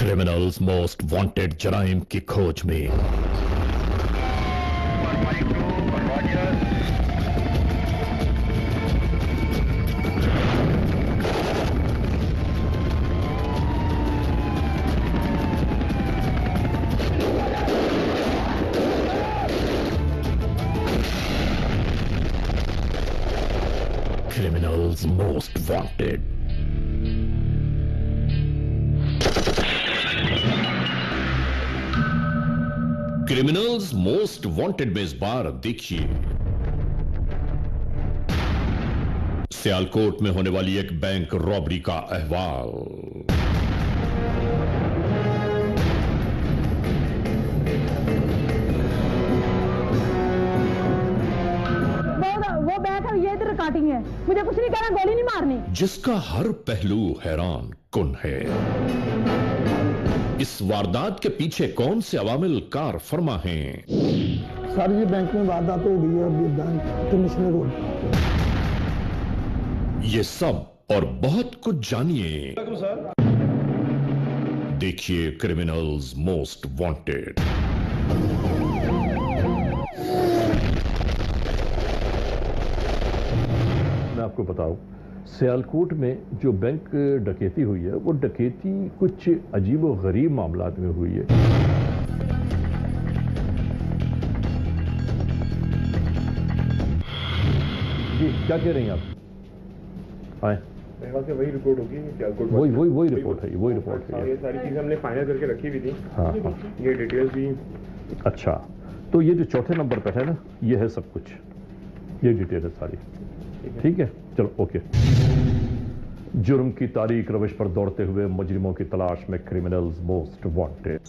Criminals most wanted जराइम की खोज में। Criminals most wanted. Criminals most wanted में इस बार देखिए सियालकोट में होने वाली एक बैंक रॉबरी का अहवाल। वो बैग है, ये इधर काटिंग है, मुझे कुछ नहीं कहना, गोली नहीं मारनी। जिसका हर पहलू हैरान कुन है। इस वारदात के पीछे कौन से अवामिल कार फरमा हैं? सर ये बैंक में वारदात हो गई है अभी बैंक कमिश्नर रोड। ये सब और बहुत कुछ जानिए। देखिए क्रिमिनल्स मोस्ट वांटेड। मैं आपको बताऊं, सियालकोट में जो बैंक डकैती हुई है वो डकैती कुछ अजीब और गरीब मामलात में हुई है। जी क्या कह रही हैं आप? आए वही रिपोर्ट होगी सियालकोट। वही रिपोर्ट है, वही रिपोर्ट है। ये सारी चीजें हमने फाइनल करके रखी हुई थी। हाँ ये डिटेल्स भी। अच्छा, तो ये जो चौथे नंबर पर है ना, ये है सब कुछ, ये डिटेल है सारी। ठीक है, चलो ओके। जुर्म की तारीख रविश पर दौड़ते हुए मुजरिमों की तलाश में क्रिमिनल्स मोस्ट वांटेड।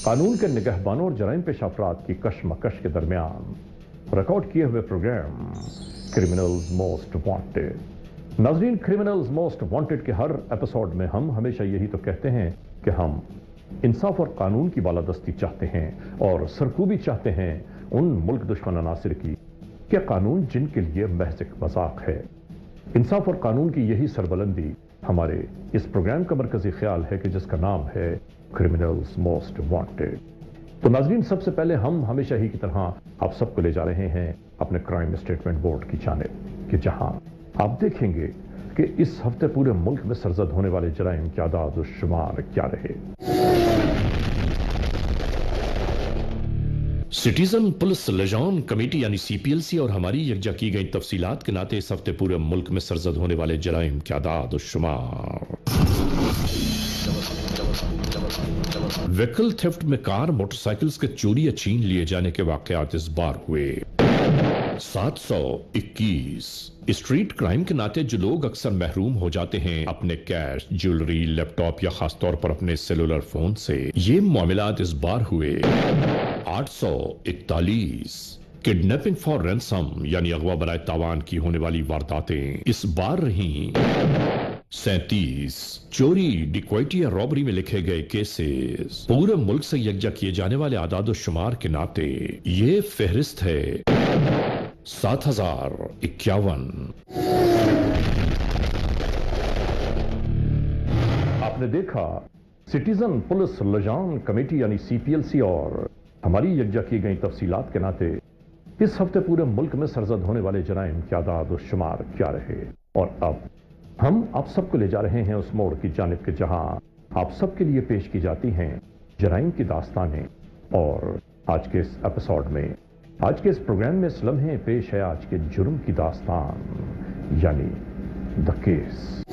कानून के निगहबानों और जराइम पेश अफराद की कशमकश के दरमियान रिकॉर्ड किए हुए प्रोग्राम क्रिमिनल्स मोस्ट वांटेड। नाजरीन, क्रिमिनल्स मोस्ट वांटेड के हर एपिसोड में हम हमेशा यही तो कहते हैं कि हम इंसाफ और कानून की बालादस्ती चाहते हैं और सरकूबी चाहते हैं उन मुल्क दुश्मन अनासिर की क्या कानून जिनके लिए महज एक मजाक है। इंसाफ और कानून की यही सरबलंदी हमारे इस प्रोग्राम का मरकजी ख्याल है कि जिसका नाम है क्रिमिनल्स मोस्ट वांटेड। तो नाजरीन, सबसे पहले हम हमेशा ही की तरह आप सबको ले जा रहे हैं अपने क्राइम स्टेटमेंट बोर्ड की जानिब कि जहां आप देखेंगे कि इस हफ्ते पूरे मुल्क में सरजद होने वाले जराइम की आदाद और शुमार क्या रहे। सिटीजन पुलिस लिजान कमेटी यानी सीपीएलसी और हमारी यकजा की गई तफसीलात के नाते इस हफ्ते पूरे मुल्क में सरजद होने वाले जराइम की आदाद और शुमार। व्हीकल थेफ्ट में कार मोटरसाइकिल्स के चोरी या छीन लिए जाने के वाकयात इस बार हुए 721। स्ट्रीट क्राइम के नाते जो लोग अक्सर महरूम हो जाते हैं अपने कैश, ज्वेलरी, लैपटॉप या खासतौर पर अपने सेलुलर फोन से, ये मामलात इस बार हुए 841। किडनैपिंग फॉर रैंसम यानी अगवा बराए तावान की होने वाली वारदातें इस बार रही 37। चोरी, डिक्वाइटी या रॉबरी में लिखे गए केसेस पूरे मुल्क से यकजा किए जाने वाले आदाद शुमार के नाते ये फहरिस्त है 7051। आपने देखा सिटीजन पुलिस लिजान कमेटी यानी सीपीएलसी और हमारी यकजा की गई तफसीलात के नाते इस हफ्ते पूरे मुल्क में सरजद होने वाले जराइम की आदाद और शुमार क्या रहे। और अब हम आप सबको ले जा रहे हैं उस मोड़ की जानिब के जहां आप सबके लिए पेश की जाती हैं जराइम की दास्तानें। और आज के इस एपिसोड में, आज के इस प्रोग्राम में इस लम्हे पेश है आज के जुर्म की दास्तान यानी द केस।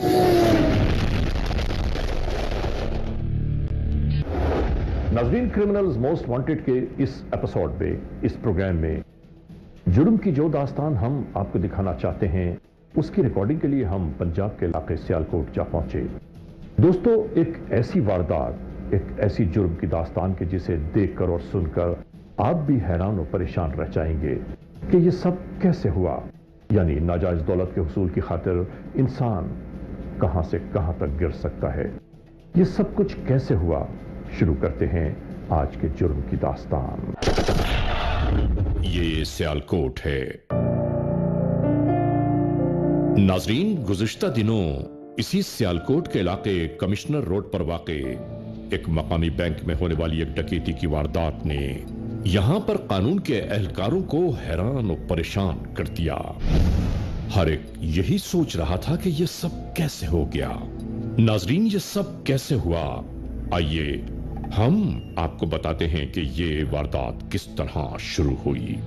नाज़रीन, क्रिमिनल्स मोस्ट वांटेड के इस एपिसोड में, इस प्रोग्राम में जुर्म की जो दास्तान हम आपको दिखाना चाहते हैं उसकी रिकॉर्डिंग के लिए हम पंजाब के इलाके सियालकोट जा पहुंचे। दोस्तों, एक ऐसी वारदात, एक ऐसी जुर्म की दास्तान के जिसे देखकर और सुनकर आप भी हैरान और परेशान रह जाएंगे कि ये सब कैसे हुआ। यानी नाजायज दौलत के हुसूल की खातिर इंसान कहां से कहां तक गिर सकता है। ये सब कुछ कैसे हुआ, शुरू करते हैं आज के जुर्म की दास्तान। ये सियालकोट है। नाजरीन, गुज़िश्ता दिनों इसी सियालकोट के इलाके कमिश्नर रोड पर वाक़े एक मकामी बैंक में होने वाली एक डकैती की वारदात ने यहां पर कानून के एहलकारों को हैरान और परेशान कर दिया। हर एक यही सोच रहा था कि यह सब कैसे हो गया। नाजरीन, ये सब कैसे हुआ, आइए हम आपको बताते हैं कि ये वारदात किस तरह शुरू हुई।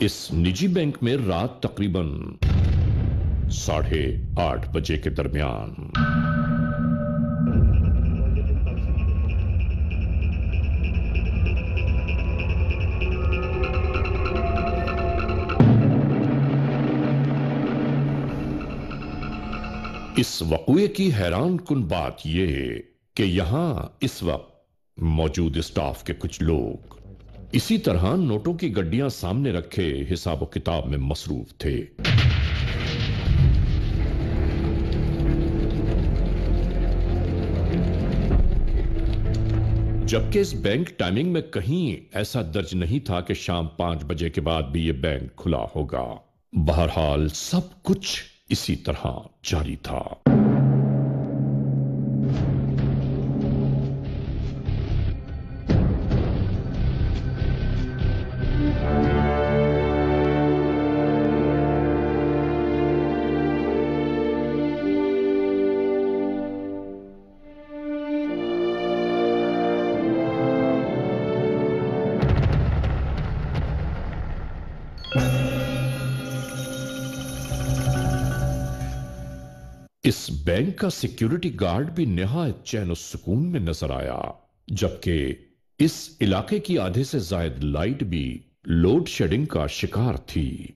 इस निजी बैंक में रात तकरीबन 8:30 बजे के दरमियान इस वक़्ए की हैरान कुन बात यह कि यहां इस वक्त मौजूद स्टाफ के कुछ लोग इसी तरह नोटों की गड्डियां सामने रखे हिसाब किताब में मसरूफ थे। जबकि इस बैंक टाइमिंग में कहीं ऐसा दर्ज नहीं था कि शाम 5 बजे के बाद भी यह बैंक खुला होगा। बहरहाल सब कुछ इसी तरह जारी था। इस बैंक का सिक्योरिटी गार्ड भी निहायत चैन और सुकून में नजर आया, जबकि इस इलाके की आधे से ज्यादा लाइट भी लोड शेडिंग का शिकार थी।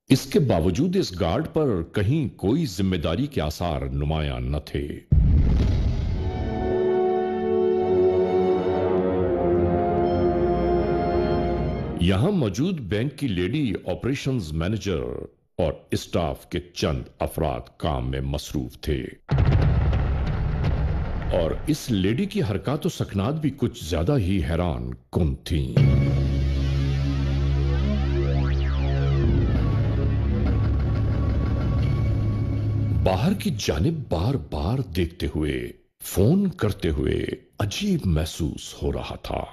इसके बावजूद इस गार्ड पर कहीं कोई जिम्मेदारी के आसार नुमाया न थे। यहां मौजूद बैंक की लेडी ऑपरेशंस मैनेजर और स्टाफ के चंद अफराद काम में मसरूफ थे और इस लेडी की हरकत और सकनात भी कुछ ज्यादा ही हैरान कुन थी। बाहर की जानिब बार बार देखते हुए, फोन करते हुए अजीब महसूस हो रहा था।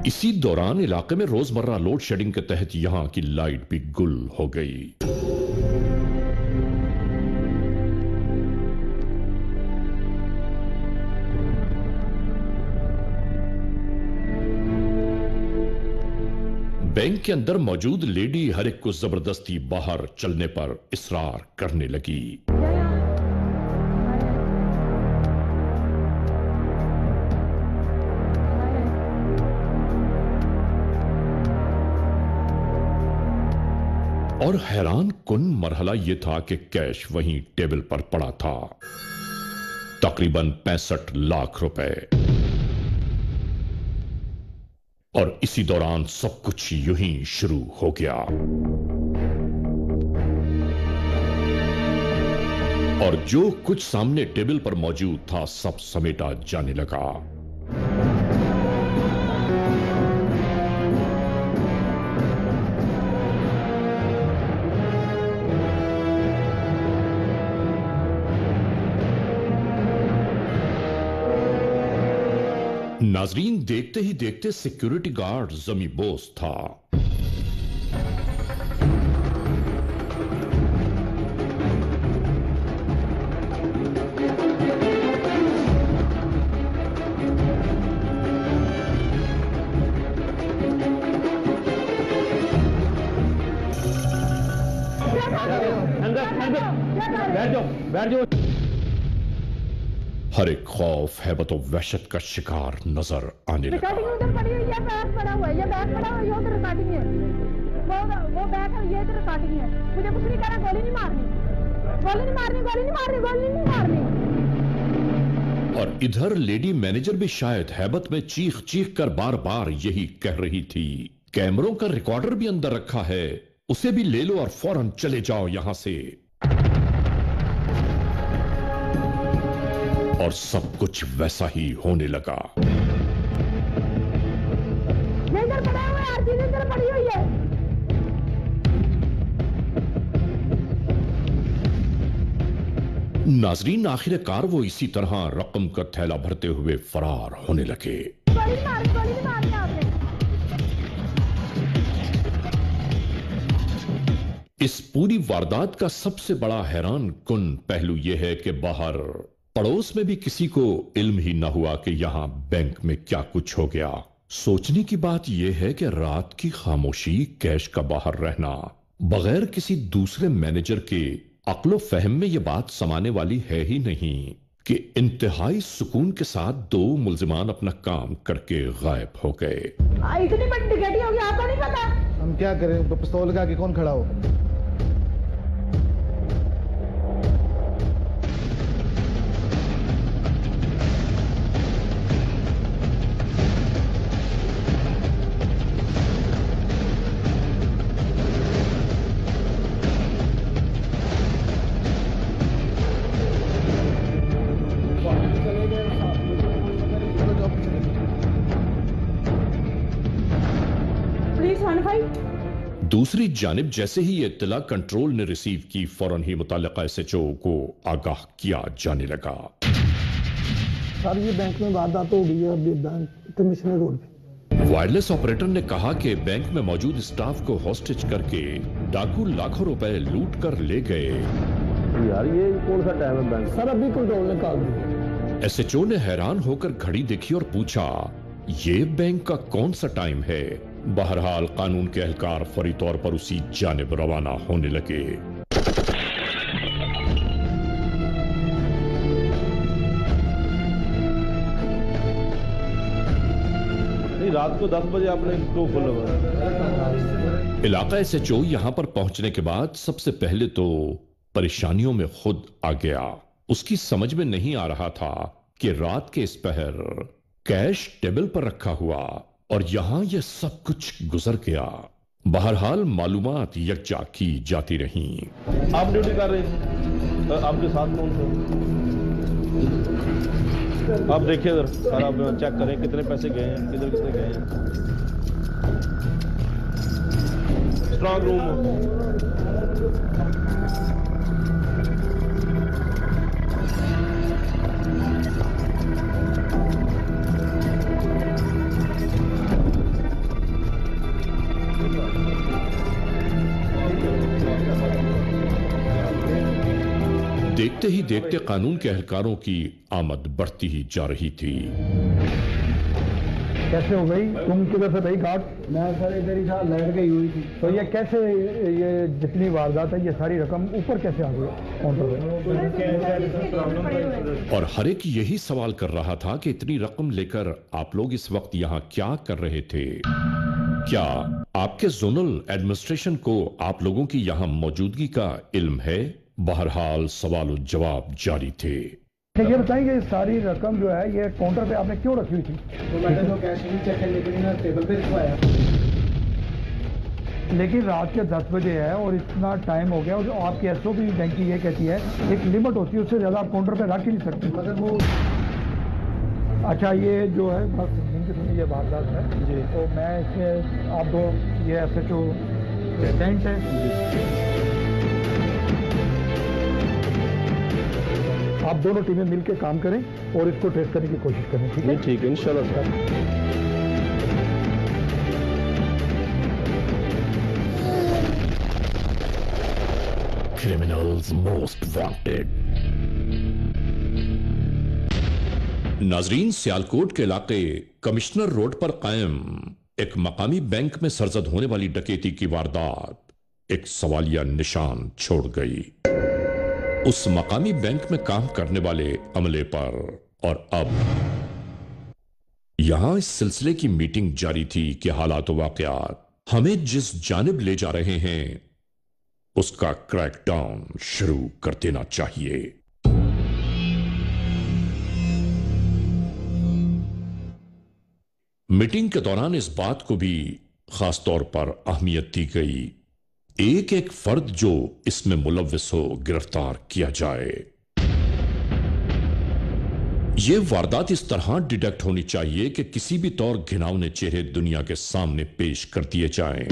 इसी दौरान इलाके में रोजमर्रा लोड शेडिंग के तहत यहां की लाइट भी गुल हो गई। बैंक के अंदर मौजूद लेडी हर एक को जबरदस्ती बाहर चलने पर इसरार करने लगी। और हैरान कुन मरहला यह था कि कैश वहीं टेबल पर पड़ा था, तकरीबन 65 लाख रुपए। और इसी दौरान सब कुछ यूं ही शुरू हो गया और जो कुछ सामने टेबल पर मौजूद था सब समेटा जाने लगा। नाजरीन, देखते ही देखते सिक्योरिटी गार्ड जमी बोस था। बैठ जाओ। हर एक खौफ हैबत और वहशत का शिकार नजर आने लगा। रिकॉर्डिंग उधर पड़ी हुई है, बैग पड़ा हुआ है, ये बैग पड़ा हुआ है, ये उधर रिकॉर्डिंग है, वो बैग है, ये इधर रिकॉर्डिंग है। मुझे कुछ नहीं कहना, गोली नहीं मारनी, गोली नहीं मारनी, गोली नहीं मारनी, गोली नहीं मारनी। और इधर लेडी मैनेजर भी शायद हैबत में चीख चीख कर बार बार यही कह रही थी, कैमरों का रिकॉर्डर भी अंदर रखा है, उसे भी ले लो और फौरन चले जाओ यहां से। और सब कुछ वैसा ही होने लगा। ये इधर पड़ा हुआ है, हर चीज इधर पड़ी हुई है। नाजरीन, आखिरकार वो इसी तरह रकम का थैला भरते हुए फरार होने लगे। गोली नहीं मारनी, गोली नहीं मारनी आपने। इस पूरी वारदात का सबसे बड़ा हैरान कुन पहलू यह है कि बाहर पड़ोस में भी किसी को इल्म ही न हुआ कि यहां बैंक में क्या कुछ हो गया। सोचने की बात यह है कि रात की खामोशी, कैश का बाहर रहना, बगैर किसी दूसरे मैनेजर के अक्लो फहम में यह बात समाने वाली है ही नहीं कि इंतहाई सुकून के साथ दो मुल्जिमान अपना काम करके गायब हो गए। इतनी बड़ी डिगेटी होगी, आपको नहीं पता? हम क्या करें, पिस्तौल का आगे कौन खड़ा हो? दूसरी जानिब जैसे ही ये इत्तला कंट्रोल ने रिसीव की, फौरन ही मुतल्लिका एसएचओ को आगाह किया जाने लगा। सर ये बैंक में वारदात हो गई है अभी बैंक कमिश्नर रोड पे। वायरलेस ऑपरेटर ने कहा कि बैंक में मौजूद स्टाफ को हॉस्टेज करके डाकू लाखों रुपए लूट कर ले गए। यार ये कौन सा टाइम है बैंक? सर अभी कंट्रोल निकाल दिया। एसएचओ ने हैरान होकर घड़ी देखी और पूछा, ये बैंक का कौन सा टाइम है? बहरहाल कानून के एहलकार फौरी तौर पर उसी जानिब रवाना होने लगे। रात को 10 बजे आपने इसको खोला हुआ। इलाका एसएचओ यहां पर पहुंचने के बाद सबसे पहले तो परेशानियों में खुद आ गया। उसकी समझ में नहीं आ रहा था कि रात के इस पहर कैश टेबल पर रखा हुआ और यहां यह सब कुछ गुजर गया। बहरहाल मालूमात यकजा की जाती रहीं। आप ड्यूटी कर रहे हैं, आपके साथ कौन थे? आप देखिए इधर, सर आप चेक करें कितने पैसे गए हैं, किधर कितने गए हैं। स्ट्रॉन्ग रूम देखते ही देखते कानून के एहलकारों की आमद बढ़ती ही जा रही थी। कैसे हो गई? तुम किधर से भाई घाट? मैं सर इधर ही था, लाइट गई हुई थी। तो ये कैसे, ये जितनी वारदात है ये सारी रकम ऊपर कैसे आ गई काउंटर पे? और हर एक यही सवाल कर रहा था कि इतनी रकम लेकर आप लोग इस वक्त यहाँ क्या कर रहे थे? क्या आपके जोनल एडमिनिस्ट्रेशन को आप लोगों की यहाँ मौजूदगी का इल्म है? बहरहाल सवाल और जवाब जारी थे। ये बताएंगे सारी रकम जो है ये काउंटर पे आपने क्यों रखी हुई थी? तो मैंने तो कैश भी चेक करने के लिए टेबल पे रखवाया। लेकिन रात के 10 बजे है और इतना टाइम हो गया और आपकी एसओपी बैंक की ये कहती है एक लिमिट होती है, उससे ज्यादा आप काउंटर पे रख ही नहीं सकते। मगर वो अच्छा ये जो है बस सुनिए, ये वारदात है जी। तो मैं इसमें आप दो, ये एसएचओ प्रेसिडेंट है, आप दोनों टीमें मिलकर काम करें और इसको ट्रेस करने की कोशिश करें। ठीक है? ठीक है, इंशाल्लाह सर। Criminals most wanted. नाजरीन, सियालकोट के इलाके कमिश्नर रोड पर कायम एक मकामी बैंक में सरजद होने वाली डकैती की वारदात एक सवालिया निशान छोड़ गई। उस मकामी बैंक में काम करने वाले अमले पर। और अब यहां इस सिलसिले की मीटिंग जारी थी कि हालात वाकयात हमें जिस जानिब ले जा रहे हैं उसका क्रैकडाउन शुरू कर देना चाहिए। मीटिंग के दौरान इस बात को भी खास तौर पर अहमियत दी गई, एक एक फर्द जो इसमें मुलव्विस हो गिरफ्तार किया जाए। यह वारदात इस तरह डिटेक्ट होनी चाहिए कि किसी भी तौर घिनौने चेहरे दुनिया के सामने पेश कर दिए जाएं।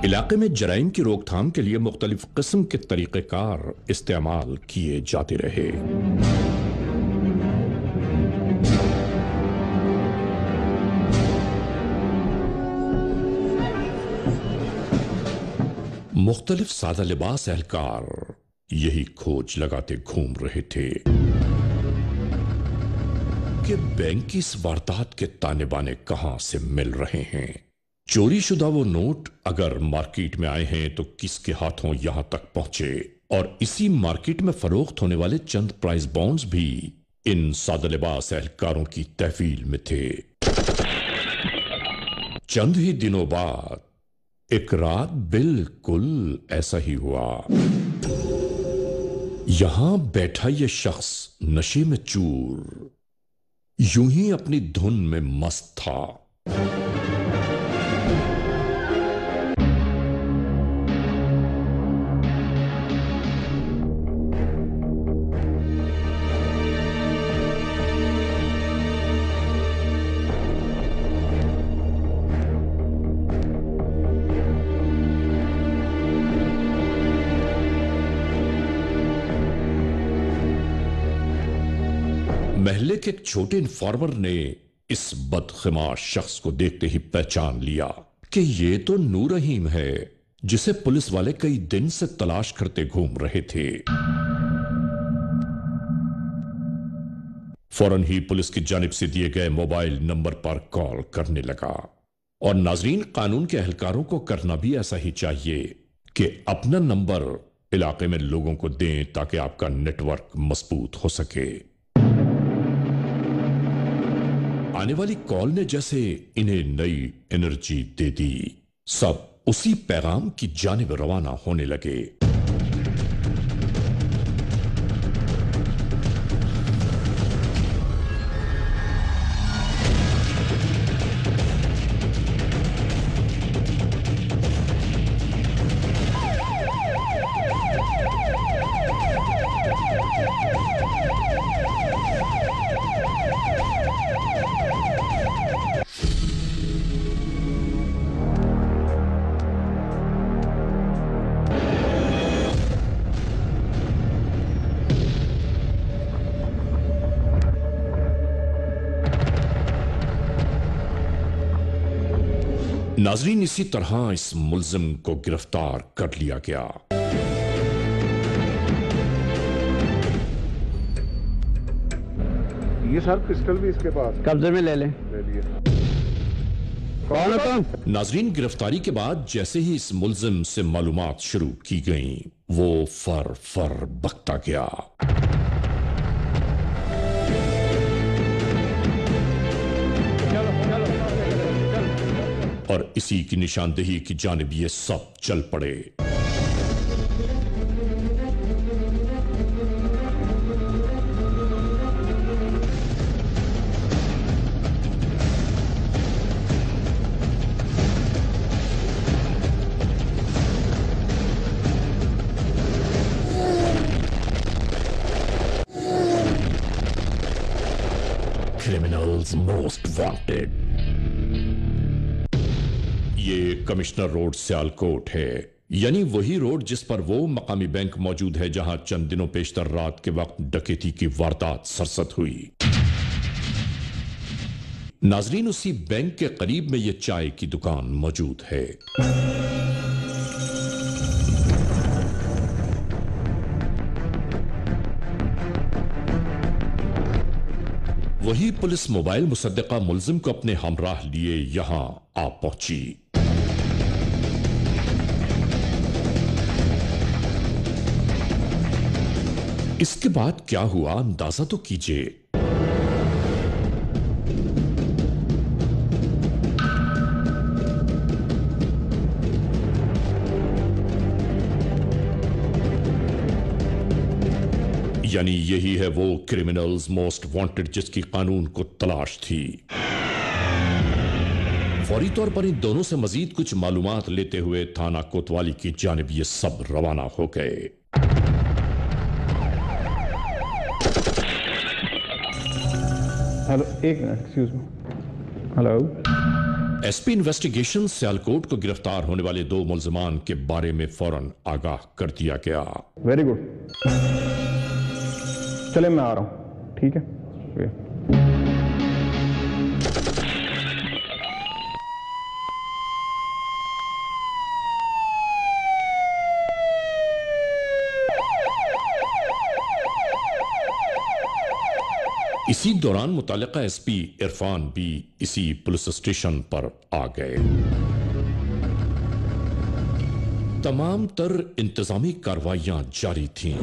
इलाके में जराइम की रोकथाम के लिए मुख्तलिफ किस्म के तरीक़ेकार इस्तेमाल किए जाते रहे। मुख्तलिफ सादा लिबास एहलकार यही खोज लगाते घूम रहे थे कि बैंक की इस वारदात के ताने बाने कहां से मिल रहे हैं। चोरी शुदा वो नोट अगर मार्केट में आए हैं तो किसके हाथों यहां तक पहुंचे, और इसी मार्केट में फरोख्त होने वाले चंद प्राइस बॉन्ड्स भी इन सादा लिबास एहलकारों की तहवील में थे। चंद ही दिनों बाद एक रात बिल्कुल ऐसा ही हुआ। यहां बैठा यह शख्स नशे में चूर यूं ही अपनी धुन में मस्त था। महल्ले के एक छोटे इन्फॉर्मर ने इस बदखिमाश शख्स को देखते ही पहचान लिया कि ये तो नूर रहीम है, जिसे पुलिस वाले कई दिन से तलाश करते घूम रहे थे। फौरन ही पुलिस की जानिब से दिए गए मोबाइल नंबर पर कॉल करने लगा। और नाजरीन, कानून के एहलकारों को करना भी ऐसा ही चाहिए कि अपना नंबर इलाके में लोगों को दें ताकि आपका नेटवर्क मजबूत हो सके। आने वाली कॉल ने जैसे इन्हें नई एनर्जी दे दी। सब उसी पैगाम की जानिब रवाना होने लगे। नाजरीन, इसी तरह इस मुल्जिम को गिरफ्तार कर लिया गया। ये सर पिस्टल भी इसके पास कब्जे में ले लें। ले लिए। कौन हो तुम? नाजरीन, गिरफ्तारी के बाद जैसे ही इस मुल्जिम से मालूमात शुरू की गईं, वो फर फर बकता गया। और इसी की निशानदेही की जानिब ये सब चल पड़े। Criminals most wanted. ये कमिश्नर रोड सियालकोट है, यानी वही रोड जिस पर वो मकामी बैंक मौजूद है जहां चंद दिनों पेशतर रात के वक्त डकैती की वारदात सरसत हुई। नाजरीन, उसी बैंक के करीब में यह चाय की दुकान मौजूद है। वही पुलिस मोबाइल मुसद्दिका मुल्जिम को अपने हमराह लिए यहां आ पहुंची। इसके बाद क्या हुआ अंदाजा तो कीजिए। यानी यही है वो क्रिमिनल्स मोस्ट वांटेड जिसकी कानून को तलाश थी। फौरी तौर पर इन दोनों से मजीद कुछ मालूमात लेते हुए थाना कोतवाली की जानिब ये सब रवाना हो गए। हेलो, एक minute, excuse me. Hello. SP investigation Sialkot को गिरफ्तार होने वाले 2 मुल्जिमान के बारे में फौरन आगाह कर दिया गया। वेरी गुड, चले मैं आ रहा हूँ। ठीक है। इसी दौरान मुतालिका एसपी इरफान भी इसी पुलिस स्टेशन पर आ गए। तमाम तर इंतजामी कार्रवाइयां जारी थीं।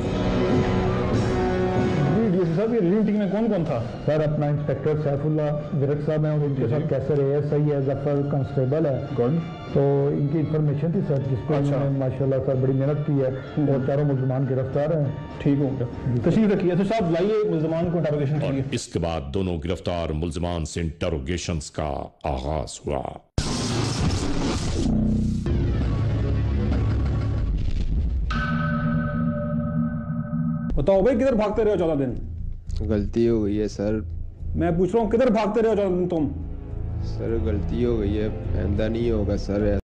साहब, ये लीड टीम में कौन कौन था? सर, अपना इंस्पेक्टर सैफुल्ला विरक साहब हैं और उनके साथ कैसर एएसआई है, जफर कांस्टेबल है। कौन? तो इनकी इन्फॉर्मेशन थी सर, जिसको इन्होंने माशाल्लाह सर बड़ी मेहनत की है और चारों मुल्जिमान गिरफ्तार हैं। ठीक हो गया, तशरीफ रखिए। तो साहब लाइए मुल्जिमान को इंटरोगेशन कीजिए। इसके बाद दोनों गिरफ्तार मुल्जिमान से इंटरोगेशंस का आगाज हुआ। बताओ भाई, किधर भागते रहे हो 14 दिन? गलती हो गई है सर। मैं पूछ रहा हूँ, किधर भागते रहे हो 14 दिन तुम? सर गलती हो गई है, आइंदा नहीं होगा सर।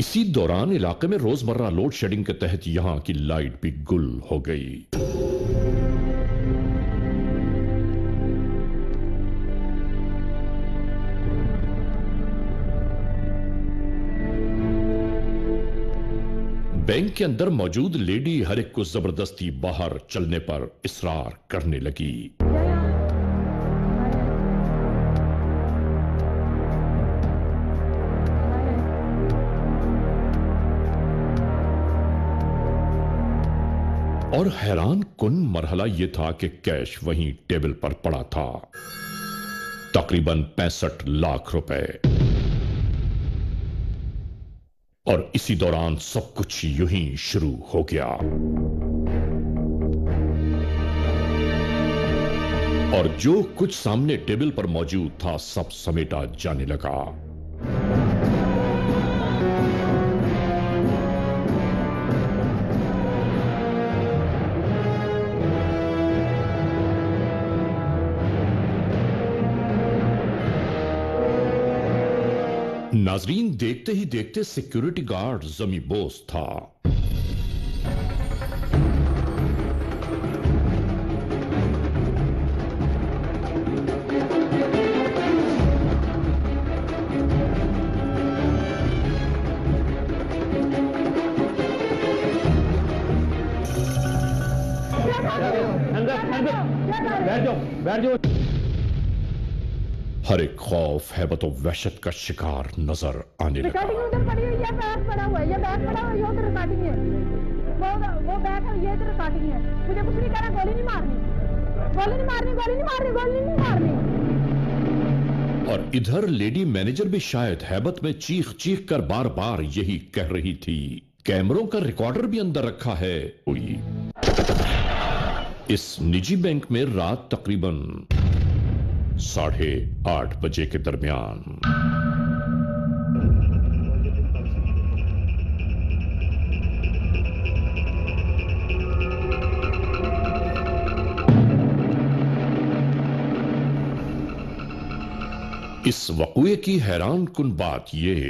इसी दौरान इलाके में रोजमर्रा लोड शेडिंग के तहत यहां की लाइट भी गुल हो गई। बैंक के अंदर मौजूद लेडी हर एक को जबरदस्ती बाहर चलने पर इसरार करने लगी। और हैरान कुन मरहला यह था कि कैश वहीं टेबल पर पड़ा था, तकरीबन 65 लाख रुपए। और इसी दौरान सब कुछ यूं ही शुरू हो गया। और जो कुछ सामने टेबल पर मौजूद था सब समेटा जाने लगा। नाजरीन, देखते ही देखते सिक्योरिटी गार्ड जमी बोस था। बैठ जाओ। हर एक खौफ हैबत और वहशत का शिकार नजर आने लगा। रिकॉर्डिंग उधर पड़ी हुई है, बैग पड़ा हुआ है, ये बैग पड़ा हुआ है, ये उधर रिकॉर्डिंग है, वो बैग है, ये इधर रिकॉर्डिंग है। मुझे कुछ नहीं करना, गोली नहीं मारनी, गोली नहीं मारनी, गोली नहीं मारनी, गोली नहीं मारनी। और इधर लेडी मैनेजर भी शायद हैबत में चीख चीख कर बार बार यही कह रही थी, कैमरों का रिकॉर्डर भी अंदर रखा है कोई। इस निजी बैंक में रात तकरीबन 8:30 बजे के दरमियान इस वक़्ए की हैरान कुन बात यह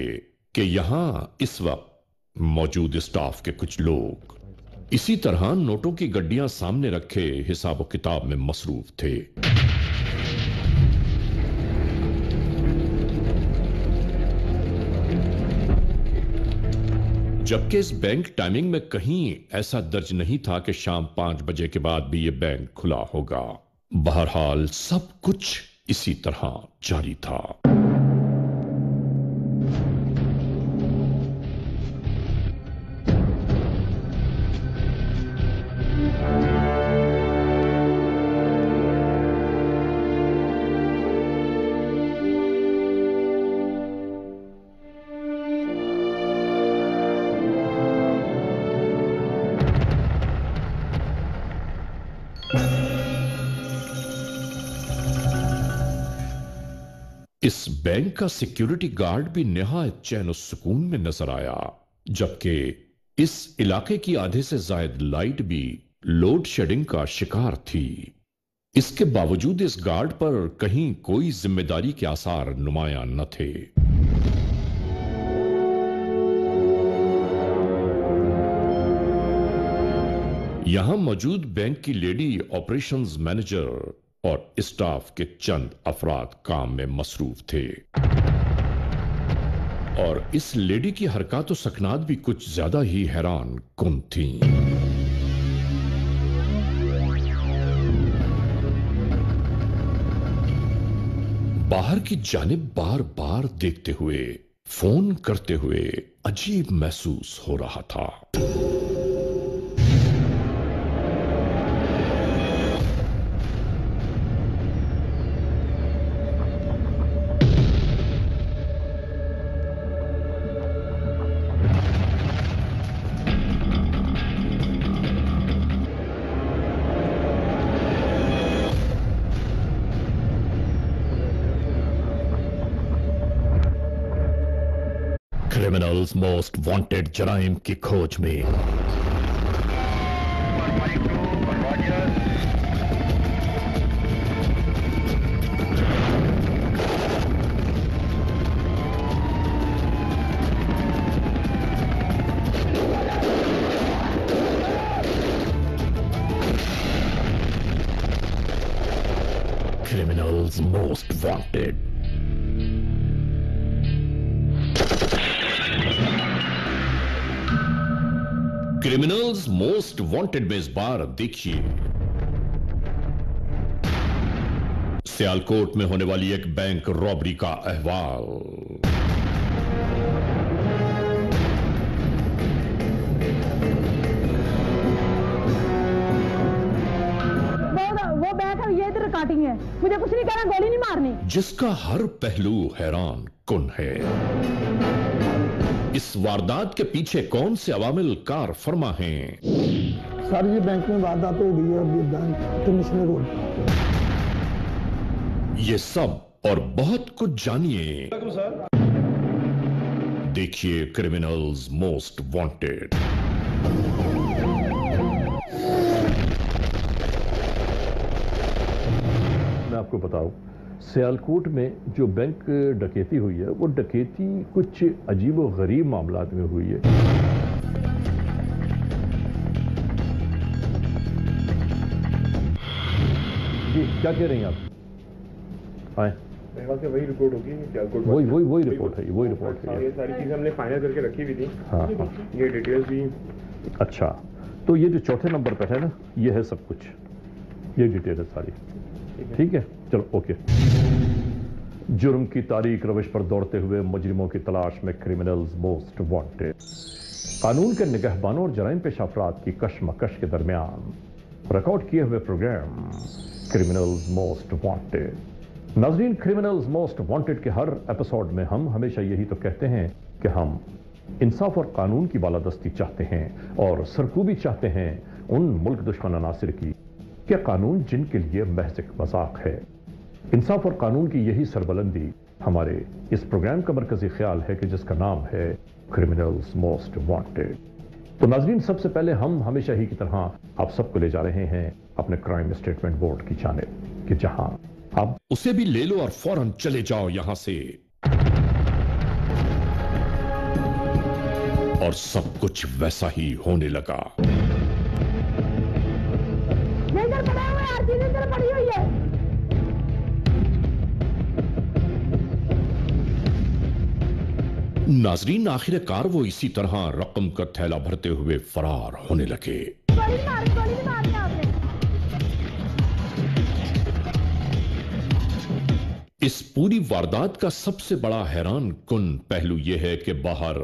कि यहां इस वक्त मौजूद स्टाफ के कुछ लोग इसी तरह नोटों की गड्डियां सामने रखे हिसाब किताब में मसरूफ थे। जबकि इस बैंक टाइमिंग में कहीं ऐसा दर्ज नहीं था कि शाम 5 बजे के बाद भी यह बैंक खुला होगा। बहरहाल सब कुछ इसी तरह जारी था। इस बैंक का सिक्योरिटी गार्ड भी निहायत चैन और सुकून में नजर आया, जबकि इस इलाके की आधे से ज्यादा लाइट भी लोड शेडिंग का शिकार थी। इसके बावजूद इस गार्ड पर कहीं कोई जिम्मेदारी के आसार नुमायां न थे। यहां मौजूद बैंक की लेडी ऑपरेशंस मैनेजर और स्टाफ के चंद अफराद काम में मसरूफ थे और इस लेडी की हरकत और सकनात भी कुछ ज्यादा ही हैरान कुन थी। बाहर की जानिब बार बार देखते हुए, फोन करते हुए अजीब महसूस हो रहा था। क्रिमिनल्स मोस्ट वांटेड जराइम की खोज में criminals most wanted. Criminals most wanted में इस बार देखिए सियालकोट में होने वाली एक बैंक रॉबरी का अहवाल। वो बैंक है, ये इधर काटिंग है, मुझे कुछ नहीं करना, गोली नहीं मारनी। जिसका हर पहलू हैरान कुन है। इस वारदात के पीछे कौन से अवामिल कार फरमा हैं? सर ये बैंक में वारदात हो गई है, अभी बैंक इंटरनेशनल रोड। ये सब और बहुत कुछ जानिए। देखिए क्रिमिनल्स मोस्ट वांटेड। मैं आपको बताऊं, सियालकोट में जो बैंक डकैती हुई है वो डकैती कुछ अजीब व गरीब मामलात में हुई है। जी क्या कह रही हैं आप? आए वही रिपोर्ट होगी, वही रिपोर्ट है, वही रिपोर्ट है। ये सारी चीजें हमने फाइनल करके रखी हुई थी। हाँ हाँ, ये डिटेल्स भी। अच्छा, तो ये जो चौथे नंबर पर है ना, ये है सब कुछ, ये डिटेल है सारी। ठीक है, चलो ओके। जुर्म की तारीख रविश पर दौड़ते हुए मुजरिमों की तलाश में क्रिमिनल्स मोस्ट वांटेड। कानून के निगहबानों और जराइम पेश अफराद की कशमकश के दरमियान रिकॉर्ड किए हुए प्रोग्राम क्रिमिनल्स मोस्ट वांटेड। नाज़रीन, क्रिमिनल्स मोस्ट वांटेड के हर एपिसोड में हम हमेशा यही तो कहते हैं कि हम इंसाफ और कानून की बालादस्ती चाहते हैं और सरकूबी चाहते हैं उन मुल्क दुश्मन अनासिर की कि कानून जिनके लिए महज एक मजाक है। इंसाफ और कानून की यही सरबलंदी हमारे इस प्रोग्राम का मरकजी ख्याल है कि जिसका नाम है क्रिमिनल्स मोस्ट वांटेड। तो नाज़रीन, सबसे पहले हम हमेशा ही की तरह आप सबको ले जा रहे हैं अपने क्राइम स्टेटमेंट बोर्ड की जानिब कि जहां आप उसे भी ले लो और फौरन चले जाओ यहां से। और सब कुछ वैसा ही होने लगा। ये इधर पड़ा हुआ है, हर चीज इधर पड़ी हुई है। नाजरीन, आखिरकार वो इसी तरह रकम का थैला भरते हुए फरार होने लगे। गोली नहीं मारनी आपने। इस पूरी वारदात का सबसे बड़ा हैरान कुन पहलू यह है कि बाहर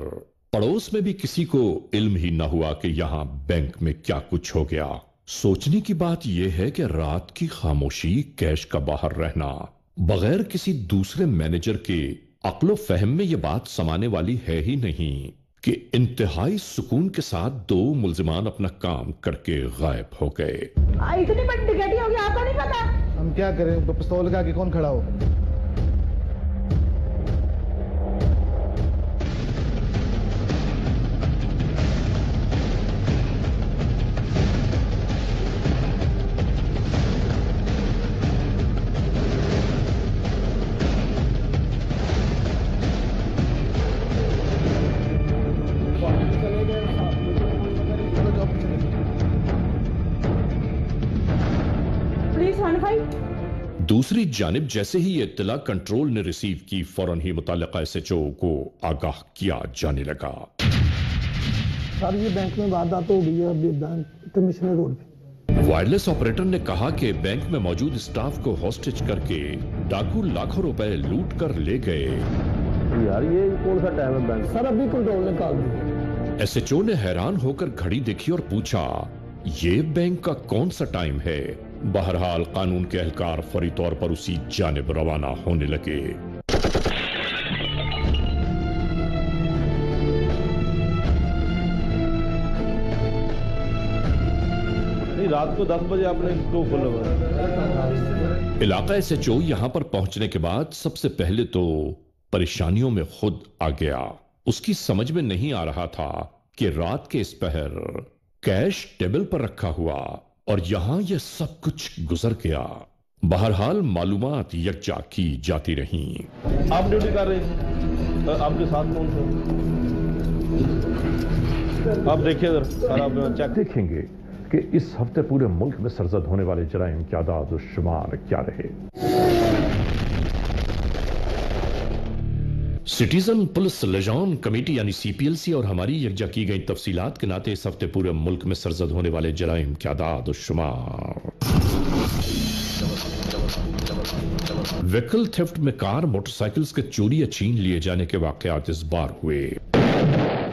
पड़ोस में भी किसी को इल्म ही न हुआ कि यहां बैंक में क्या कुछ हो गया। सोचने की बात यह है कि रात की खामोशी, कैश का बाहर रहना, बगैर किसी दूसरे मैनेजर के अक्लो फहम में यह बात समाने वाली है ही नहीं कि इंतहाई सुकून के साथ दो मुल्जिमान अपना काम करके गायब हो गए। इतनी बड़ी डकैती होगी, आपको नहीं पता? हम क्या करें, पिस्तौल के आगे कौन खड़ा हो? दूसरी जानिब जैसे ही ये इत्तला कंट्रोल ने रिसीव की, फौरन ही मुताल्लिका एसएचओ को आगाह किया जाने लगा। सर, ये बैंक में वारदात हो गई है अभी बैंक कमिश्नर रोड पे। वायरलेस ऑपरेटर ने कहा कि बैंक में मौजूद स्टाफ को हॉस्टेज करके डाकू लाखों रुपए लूट कर ले गए। यार ये कौन सा टाइम है बैंक? सर, अभी कंट्रोल निकाल दिया। एसएचओ ने हैरान होकर घड़ी देखी और पूछा, ये बैंक का कौन सा टाइम है? बहरहाल कानून के एहलकार फौरी तौर पर उसी जानिब रवाना होने लगे। रात को 10 बजे आपने इसको खोला। इलाका एसएचओ यहां पर पहुंचने के बाद सबसे पहले तो परेशानियों में खुद आ गया। उसकी समझ में नहीं आ रहा था कि रात के इस पहर कैश टेबल पर रखा हुआ और यहां यह सब कुछ गुजर गया। बहरहाल मालूमात यकजा की जाती रहीं। आप ड्यूटी कर रहे हैं, आपके साथ कौन थे? आप देखिए इधर, सर आप चेक देखेंगे कि इस हफ्ते पूरे मुल्क में सरजद होने वाले जराइम के आदाद और शुमार क्या रहे। सिटीजन पुलिस लिजान कमेटी यानी सीपीएलसी और हमारी यकजा की गई तफसीलात के नाते इस हफ्ते पूरे मुल्क में सरजद होने वाले जराइम के आदाद और शुमार। व्हीकल थेफ्ट में कार मोटरसाइकिल्स के चोरी या छीन लिए जाने के वाकयात इस बार हुए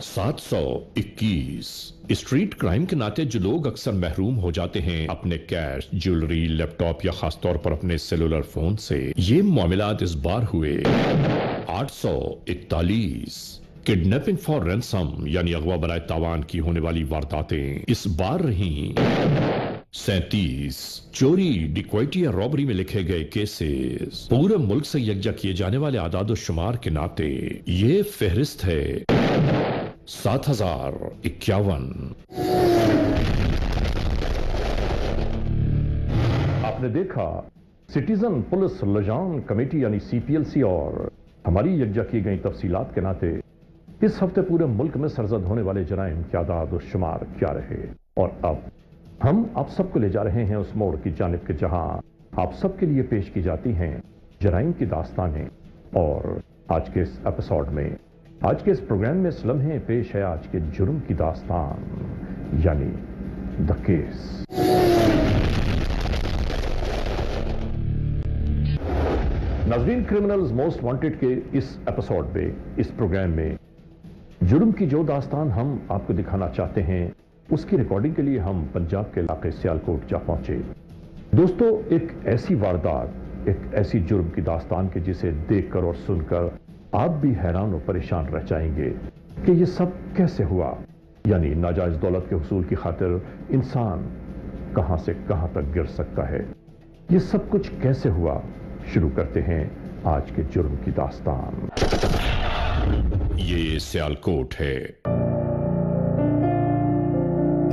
721। स्ट्रीट क्राइम के नाते जो लोग अक्सर महरूम हो जाते हैं अपने कैश, ज्वेलरी, लैपटॉप या खासतौर पर अपने सेलुलर फोन से, ये मामलात इस बार हुए 841। किडनैपिंग फॉर रैंसम यानी अगवा बराए तावान की होने वाली वारदातें इस बार रहीं 37। चोरी, डिक्वाइटी या रॉबरी में लिखे गए केसेस पूरे मुल्क से यकजा किए जाने वाले आदाद शुमार के नाते ये फहरिस्त है 7051। आपने देखा सिटीजन पुलिस लिजान कमेटी यानी सीपीएलसी और हमारी यकजा की गई तफसीलात के नाते इस हफ्ते पूरे मुल्क में सरजद होने वाले जराइम के आदाद और शुमार क्या रहे। और अब हम आप सबको ले जा रहे हैं उस मोड़ की जानिब के जहां आप सबके लिए पेश की जाती हैं जराइम की दास्तानें। और आज के इस एपिसोड में, आज के इस प्रोग्राम में इस लम्हे पेश है आज के जुर्म की दास्तान यानी द केस। नाज़रीन, क्रिमिनल्स मोस्ट वांटेड के इस एपिसोड में, इस प्रोग्राम में जुर्म की जो दास्तान हम आपको दिखाना चाहते हैं उसकी रिकॉर्डिंग के लिए हम पंजाब के इलाके सियालकोट जा पहुंचे। दोस्तों, एक ऐसी वारदात, एक ऐसी जुर्म की दास्तान के जिसे देखकर और सुनकर आप भी हैरान और परेशान रह जाएंगे कि ये सब कैसे हुआ। यानी नाजायज दौलत के हुसूल की खातिर इंसान कहां से कहां तक गिर सकता है। ये सब कुछ कैसे हुआ, शुरू करते हैं आज के जुर्म की दास्तान। ये सियालकोट है।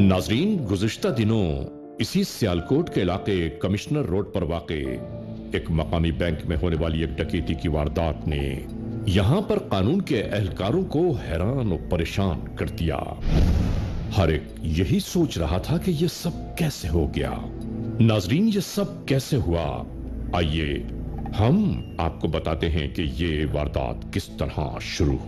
नाजरीन, गुज़िश्ता दिनों इसी सियालकोट के इलाके कमिश्नर रोड पर वाक़े एक मकामी बैंक में होने वाली एक डकैती की वारदात ने यहां पर कानून के एहलकारों को हैरान और परेशान कर दिया। हर एक यही सोच रहा था कि यह सब कैसे हो गया। नाजरीन, ये सब कैसे हुआ, आइए हम आपको बताते हैं कि ये वारदात किस तरह शुरू हुई।